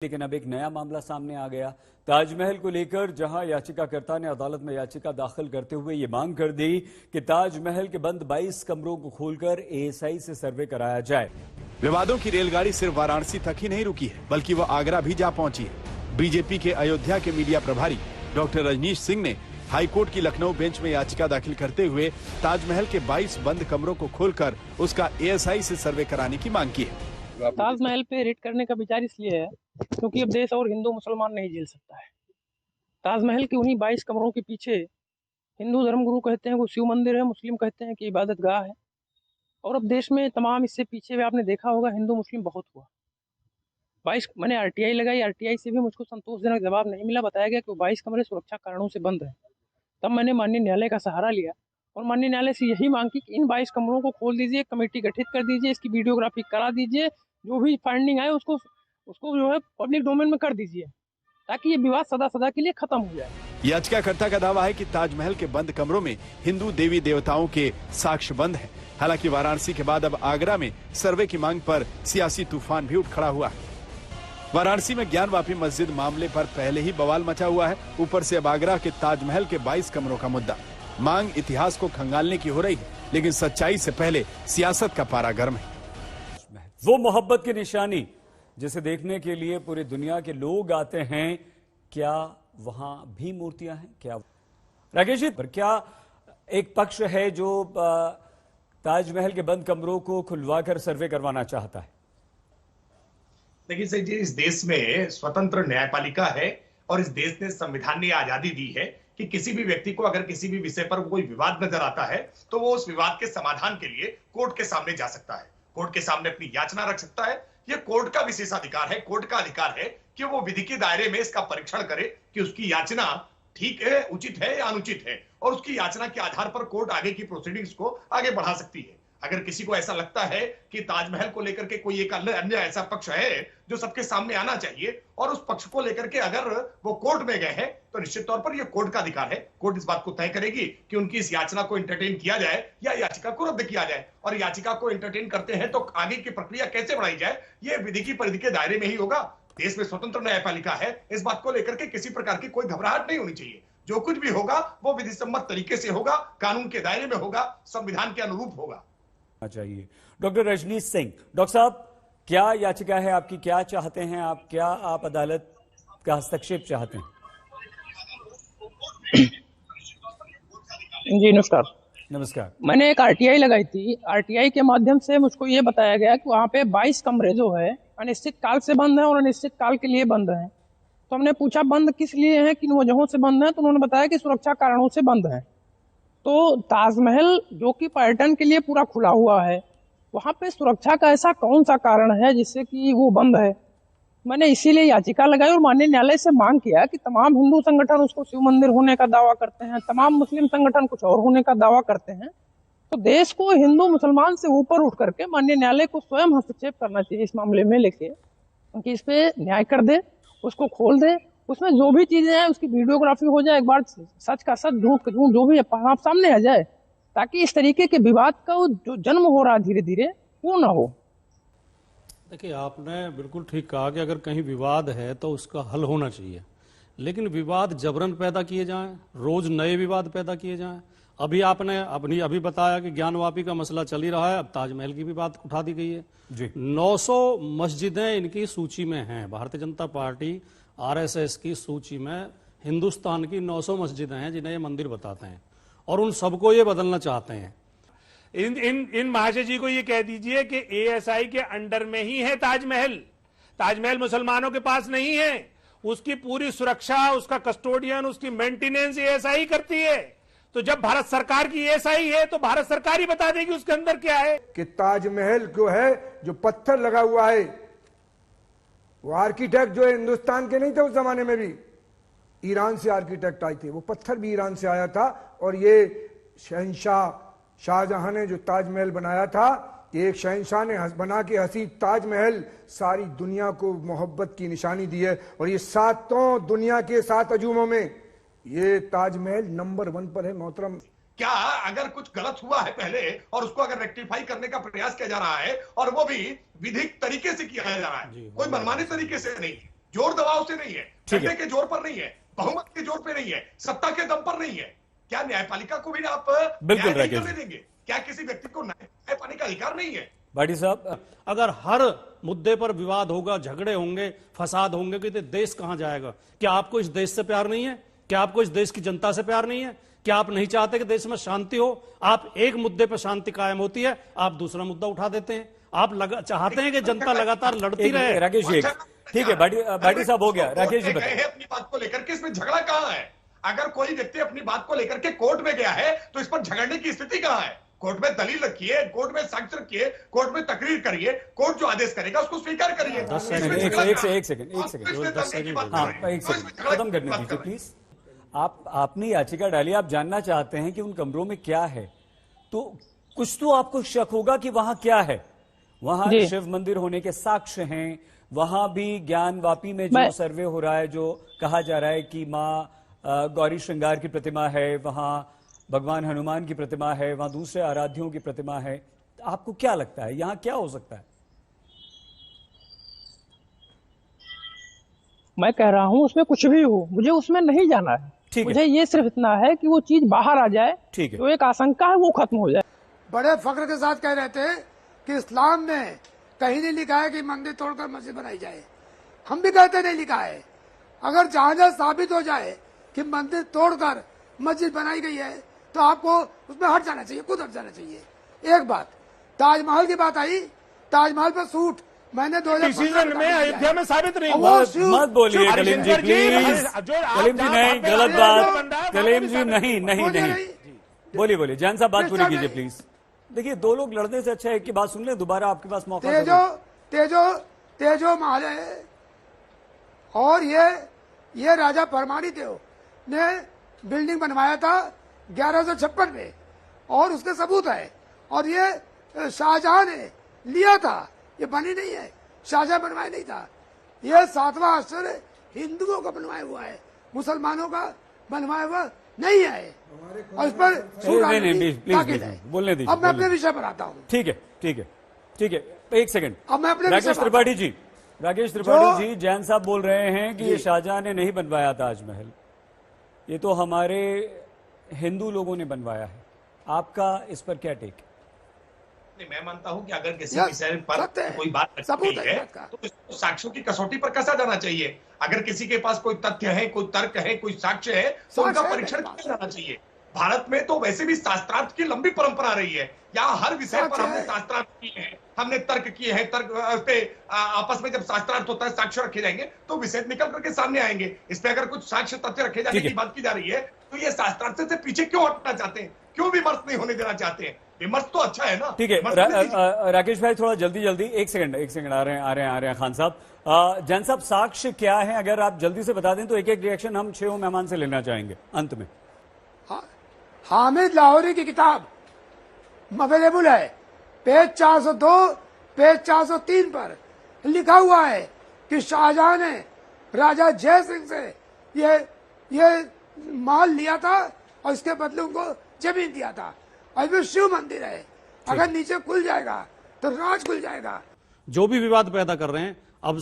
लेकिन अब एक नया मामला सामने आ गया ताजमहल को लेकर, जहां याचिकाकर्ता ने अदालत में याचिका दाखिल करते हुए ये मांग कर दी कि ताजमहल के बंद 22 कमरों को खोलकर एएसआई से सर्वे कराया जाए। विवादों की रेलगाड़ी सिर्फ वाराणसी तक ही नहीं रुकी है, बल्कि वो आगरा भी जा पहुंची है। बीजेपी के अयोध्या के मीडिया प्रभारी डॉक्टर रजनीश सिंह ने हाईकोर्ट की लखनऊ बेंच में याचिका दाखिल करते हुए ताजमहल के 22 बंद कमरों को खोलकर उसका एएसआई से सर्वे कराने की मांग की है। ताजमहल पे रेड करने का विचार इसलिए है क्योंकि अब देश और हिंदू मुसलमान नहीं झेल सकता है। ताजमहल के उन्हीं 22 कमरों के पीछे हिंदू धर्मगुरु कहते हैं वो शिव मंदिर है, मुस्लिम कहते हैं कि इबादत गाह है। और अब देश में तमाम इससे पीछे आपने देखा होगा हिंदू मुस्लिम बहुत हुआ। 22 मैंने आरटीआई लगाई, आरटीआई से भी मुझको संतोषजनक जवाब नहीं मिला। बताया गया कि वो 22 कमरे सुरक्षा कारणों से बंद है। तब मैंने माननीय न्यायालय का सहारा लिया और माननीय न्यायालय से यही मांग की कि इन 22 कमरों को खोल दीजिए, कमेटी गठित कर दीजिए, इसकी वीडियोग्राफी करा दीजिए, जो भी फाइंडिंग आए उसको जो है पब्लिक डोमेन में कर दीजिए ताकि ये विवाद सदा सदा के लिए खत्म हो जाए। याचिकाकर्ता का दावा है कि ताजमहल के बंद कमरों में हिंदू देवी देवताओं के साक्ष्य बंद है। हालांकि वाराणसी के बाद अब आगरा में सर्वे की मांग पर सियासी तूफान भी उठ खड़ा हुआ है। वाराणसी में ज्ञानवापी मस्जिद मामले पर पहले ही बवाल मचा हुआ है। ऊपर से अब आगरा के ताजमहल के 22 कमरों का मुद्दा। मांग इतिहास को खंगालने की हो रही है, लेकिन सच्चाई से पहले सियासत का पारा गर्म है। वो मोहब्बत की निशानी जिसे देखने के लिए पूरी दुनिया के लोग आते हैं, क्या वहां भी मूर्तियां हैं? क्या राकेश जी, पर क्या एक पक्ष है जो ताजमहल के बंद कमरों को खुलवाकर सर्वे करवाना चाहता है? देखिए सर जी, इस देश में स्वतंत्र न्यायपालिका है और इस देश ने संविधान ने आजादी दी है कि किसी भी व्यक्ति को अगर किसी भी विषय पर कोई विवाद नजर आता है तो वो उस विवाद के समाधान के लिए कोर्ट के सामने जा सकता है, कोर्ट के सामने अपनी याचना रख सकता है। ये कोर्ट का विशेषाधिकार है, कोर्ट का अधिकार है कि वो विधि के दायरे में इसका परीक्षण करे कि उसकी याचना ठीक है, उचित है या अनुचित है, और उसकी याचना के आधार पर कोर्ट आगे की प्रोसीडिंग्स को आगे बढ़ा सकती है। अगर किसी को ऐसा लगता है कि ताजमहल को लेकर के कोई एक अन्य ऐसा पक्ष है जो सबके सामने आना चाहिए और उस पक्ष को लेकर के अगर वो कोर्ट में गए हैं तो निश्चित तौर पर ये कोर्ट का अधिकार है। कोर्ट इस बात को तय करेगी कि उनकी इस याचना को एंटरटेन किया जाए या याचिका को रद्द किया जाए, और याचिका को एंटरटेन करते हैं तो आगे की प्रक्रिया कैसे बढ़ाई जाए ये विधि की परिधि के दायरे में ही होगा। देश में स्वतंत्र न्यायपालिका है, इस बात को लेकर के किसी प्रकार की कोई घबराहट नहीं होनी चाहिए। जो कुछ भी होगा वो विधि सम्मत तरीके से होगा, कानून के दायरे में होगा, संविधान के अनुरूप होगा चाहिए। डॉक्टर रजनीश सिंह, डॉक्टर साहब, क्या याचिका है आपकी? क्या चाहते हैं आप? क्या आप अदालत का हस्तक्षेप चाहते हैं? जी नमस्कार। नमस्कार। मैंने एक आरटीआई लगाई थी। आरटीआई के माध्यम से मुझको ये बताया गया कि वहाँ पे 22 कमरे जो है अनिश्चित काल से बंद है और अनिश्चित काल के लिए बंद है। तो हमने पूछा बंद किस लिए है, किन वजहों से बंद है, तो उन्होंने बताया कि सुरक्षा कारणों से बंद है। तो ताजमहल जो कि पर्यटन के लिए पूरा खुला हुआ है, वहां पे सुरक्षा का ऐसा कौन सा कारण है जिससे कि वो बंद है? मैंने इसीलिए याचिका लगाई और माननीय न्यायालय से मांग किया कि तमाम हिंदू संगठन उसको शिव मंदिर होने का दावा करते हैं, तमाम मुस्लिम संगठन कुछ और होने का दावा करते हैं। तो देश को हिंदू मुसलमान से ऊपर उठ करके माननीय न्यायालय को स्वयं हस्तक्षेप करना चाहिए इस मामले में लेके, कि इस पे न्याय कर दे, उसको खोल दे, उसमें जो भी चीजें हैं उसकी वीडियोग्राफी हो जाए, एक बार सच का सच, झूठ का झूठ, जो भी आप सामने आ जाए, ताकि इस तरीके के विवाद का जो जन्म हो रहा धीरे धीरे वो ना हो। देखिए, आपने बिल्कुल ठीक कहा कि अगर कहीं विवाद है तो उसका हल होना चाहिए, लेकिन विवाद जबरन पैदा किए जाएं, रोज नए विवाद पैदा किए जाएं। अभी आपने अभी बताया कि ज्ञानवापी का मसला चल ही रहा है, अब ताजमहल की भी बात उठा दी गई है जी। 900 मस्जिदें इनकी सूची में हैं। भारतीय जनता पार्टी आरएसएस की सूची में हिंदुस्तान की 900 मस्जिदें हैं जिन्हें ये मंदिर बताते हैं, और उन सबको ये बदलना चाहते हैं। इन महाशय जी को ये कह दीजिए कि एएसआई के अंडर में ही है ताजमहल। ताजमहल मुसलमानों के पास नहीं है, उसकी पूरी सुरक्षा, उसका कस्टोडियन, उसकी मेंटेनेंस एएसआई करती है। तो जब भारत सरकार की एएसआई है तो भारत सरकार ही बता देगी उसके अंदर क्या है। कि ताजमहल जो है, जो पत्थर लगा हुआ है, वो आर्किटेक्ट जो है हिंदुस्तान के नहीं थे उस जमाने में भी, ईरान से आर्किटेक्ट आए थे। वो पत्थर भी ईरान से आया था। और ये शहंशाह शाहजहां ने जो ताजमहल बनाया था, एक शहंशाह ने बना के हंसी ताजमहल सारी दुनिया को मोहब्बत की निशानी दी है। और ये सातों दुनिया के 7 अजूबों में ये ताजमहल नंबर 1 पर है मोहतरम। क्या अगर कुछ गलत हुआ है पहले और उसको अगर रेक्टिफाई करने का प्रयास किया जा रहा है, और वो भी विधिक तरीके से किया जा रहा है, कोई मनमाने तरीके से नहीं, जोर दबाव से नहीं है, ठीक है। झंडे के जोर पर नहीं है, बहुमत के जोर पे नहीं है, सत्ता के दम पर नहीं है। क्या न्यायपालिका को भी आप बिल्कुल न्याय नहीं राकेश करने देंगे? क्या किसी व्यक्ति को न्याय पाने का अधिकार नहीं है? भाटी साहब, अगर हर मुद्दे पर विवाद होगा, झगड़े होंगे, फसाद होंगे, कि तो देश कहां जाएगा? क्या आपको इस देश से प्यार नहीं है? क्या आपको इस देश की जनता से प्यार नहीं है? क्या आप नहीं चाहते कि देश में शांति हो? आप एक मुद्दे पर शांति कायम होती है, आप दूसरा मुद्दा उठा देते हैं। आप चाहते हैं कि जनता लगातार लड़ती रहे। राकेश जी, ठीक है, भाटी साहब हो गया। राकेश जी बताइए अपनी बात को लेकर के, इसमें झगड़ा कहां है? अगर कोई व्यक्ति अपनी बात को लेकर के कोर्ट में गया है तो इस पर झगड़ने की स्थिति कहां है? कोर्ट में दलील रखिए, कोर्ट में साक्ष्य रखिए, कोर्ट में तकरीर करिए, कोर्ट जो आदेश करेगा उसको स्वीकार करिए। एक सेकंड हाँ, एक सेकंड खत्म करने दीजिए प्लीज। आपने याचिका डाली, आप जानना चाहते हैं कि उन कमरों में क्या है, तो कुछ तो आपको शक होगा कि वहां क्या है। वहां शिव मंदिर होने के साक्ष्य हैं, वहां भी ज्ञानवापी में जो सर्वे हो रहा है, जो कहा जा रहा है कि माँ गौरी श्रृंगार की प्रतिमा है, वहां भगवान हनुमान की प्रतिमा है, वहां दूसरे आराध्यों की प्रतिमा है। आपको क्या लगता है यहां क्या हो सकता है? मैं कह रहा हूं उसमें कुछ भी हो, मुझे उसमें नहीं जाना है। मुझे ये सिर्फ इतना है कि वो चीज बाहर आ जाए, ठीक है, जो एक आशंका है वो खत्म हो जाए। बड़े फख्र के साथ कह रहे थे कि इस्लाम में कहीं नहीं लिखा है कि मंदिर तोड़कर मस्जिद बनाई जाए। हम भी कहते नहीं लिखा है। अगर जहां साबित हो जाए कि मंदिर तोड़कर मस्जिद बनाई गई है तो आपको उसमें हट जाना चाहिए, खुद हट जाना चाहिए। एक बात, ताजमहल की बात आई, ताजमहल पर सूट मैंने 2015 में अयोध्या में साबित नहीं हुआ। मत बोलिए कलीम जी प्लीज। कलीम जी नहीं, गलत बात। कलीम जी नहीं नहीं नहीं, बोलिए जैन साहब बात पूरी कीजिए प्लीज। देखिए, दो लोग लड़ने से अच्छा है कि बात सुन ले, दोबारा आपके पास मौका। तेजो महल है, और ये राजा परमानी देव ने बिल्डिंग बनवाया था 1156 में, और उसके सबूत है। और ये शाहजहां ने लिया था, ये बनी नहीं है, शाहजहां बनवाया नहीं था। ये 7वां आश्चर्य हिंदुओं का बनवाया हुआ है, मुसलमानों का बनवाया हुआ नहीं है। और इस पर बोलने दीजिए। अब मैं अपने विषय पर आता हूँ। ठीक है, एक सेकंड। अब मैं अपने राकेश त्रिपाठी जी, जैन साहब बोल रहे हैं कि ये शाहजहां ने नहीं बनवाया ताजमहल, ये तो हमारे हिंदू लोगों ने बनवाया है। आपका इस पर क्या टेक है? मैं मानता हूं कि अगर किसी विषय पर कोई बात रखी है तो इसको साक्ष्यों की कसौटी पर कसा जाना चाहिए। अगर किसी के पास कोई तथ्य है, कोई तर्क है, कोई साक्ष्य है, तो उनका परीक्षण किया जाना चाहिए। भारत में तो वैसे भी शास्त्रार्थ की लंबी परंपरा रही है। यहाँ हर विषय पर हमने शास्त्रार्थ किए हैं, हमने तर्क किए हैं। तर्क पे आपस में जब शास्त्रार्थ होता है, साक्ष्य रखे जाएंगे तो विषय निकल करके सामने आएंगे। इस पे अगर कुछ साक्ष्य तथ्य रखे जाने की बात की जा रही है तो ये शास्त्रार्थ से पीछे क्यों हटना चाहते हैं? क्यों विमर्श नहीं होने देना चाहते हैं? विमर्श तो अच्छा है ना। ठीक है, राकेश भाई थोड़ा जल्दी एक सेकंड आ रहे हैं खान साहब। जैन साहब, साक्ष्य क्या है? अगर आप जल्दी से बता दें तो एक रिएक्शन हम 6 मेहमान से लेना चाहेंगे अंत में। हामिद लाहौरी की किताब अवेलेबल है, पेज 402, पेज 403 पर लिखा हुआ है कि शाहजहां ने राजा जय सिंह से ये माल लिया था और इसके बदले उनको जमीन दिया था। और शिव मंदिर है, अगर नीचे खुल जाएगा तो राज खुल जाएगा। जो भी विवाद पैदा कर रहे हैं, अब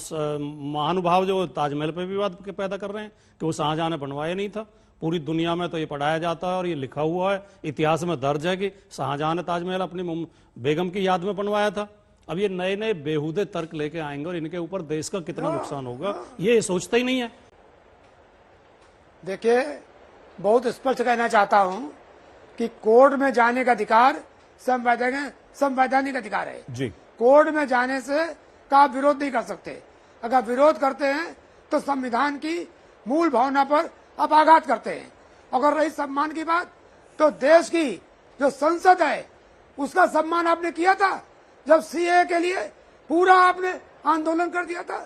महानुभाव जो ताजमहल पे विवाद पैदा कर रहे हैं कि वो शाहजहां ने बनवाया नहीं था। पूरी दुनिया में तो ये पढ़ाया जाता है और ये लिखा हुआ है, इतिहास में दर्ज है कि शाहजहां ने ताजमहल अपनी बेगम की याद में बनवाया था। अब ये नए नए बेहुदे तर्क लेके आएंगे और इनके ऊपर देश का कितना नुकसान होगा ये सोचता ही नहीं है। देखिए, बहुत स्पष्ट कहना चाहता हूं कि कोर्ट में जाने का अधिकार संवैधानिक अधिकार है जी। कोर्ट में जाने से का विरोध नहीं कर सकते। अगर विरोध करते हैं तो संविधान की मूल भावना पर आप आघात करते हैं। अगर रही सम्मान की बात, तो देश की जो संसद है उसका सम्मान आपने किया था जब सीए के लिए पूरा आपने आंदोलन कर दिया था।